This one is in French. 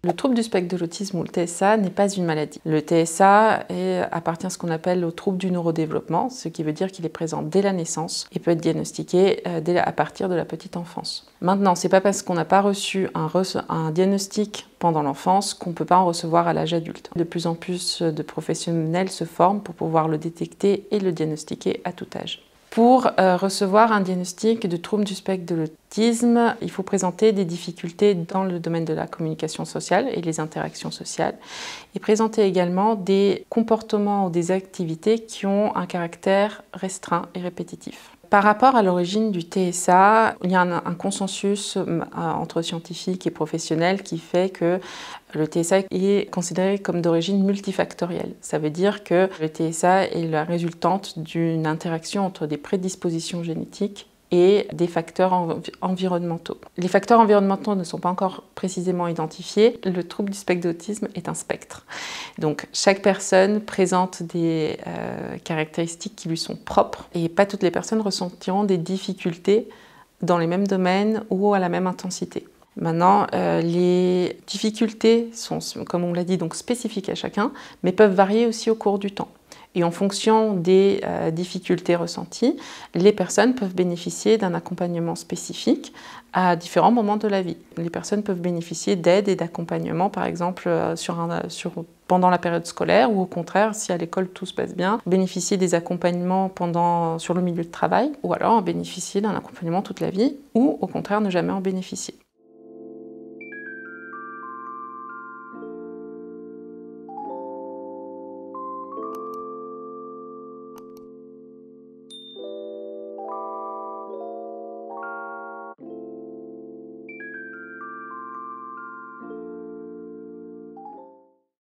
Le trouble du spectre de l'autisme ou le TSA n'est pas une maladie. Le TSA appartient à ce qu'on appelle au trouble du neurodéveloppement, ce qui veut dire qu'il est présent dès la naissance et peut être diagnostiqué à partir de la petite enfance. Maintenant, c'est pas parce qu'on n'a pas reçu un diagnostic pendant l'enfance qu'on ne peut pas en recevoir à l'âge adulte. De plus en plus de professionnels se forment pour pouvoir le détecter et le diagnostiquer à tout âge. Pour recevoir un diagnostic de trouble du spectre de l'autisme, il faut présenter des difficultés dans le domaine de la communication sociale et les interactions sociales et présenter également des comportements ou des activités qui ont un caractère restreint et répétitif. Par rapport à l'origine du TSA, il y a un consensus entre scientifiques et professionnels qui fait que le TSA est considéré comme d'origine multifactorielle. Ça veut dire que le TSA est la résultante d'une interaction entre des prédispositions génétiques et des facteurs environnementaux. Les facteurs environnementaux ne sont pas encore précisément identifiés. Le trouble du spectre d'autisme est un spectre. Donc chaque personne présente des caractéristiques qui lui sont propres et pas toutes les personnes ressentiront des difficultés dans les mêmes domaines ou à la même intensité. Maintenant, les difficultés sont, comme on l'a dit, donc spécifiques à chacun, mais peuvent varier aussi au cours du temps. Et en fonction des difficultés ressenties, les personnes peuvent bénéficier d'un accompagnement spécifique à différents moments de la vie. Les personnes peuvent bénéficier d'aide et d'accompagnement, par exemple, pendant la période scolaire, ou au contraire, si à l'école tout se passe bien, bénéficier des accompagnements sur le milieu de travail, ou alors bénéficier d'un accompagnement toute la vie, ou au contraire ne jamais en bénéficier.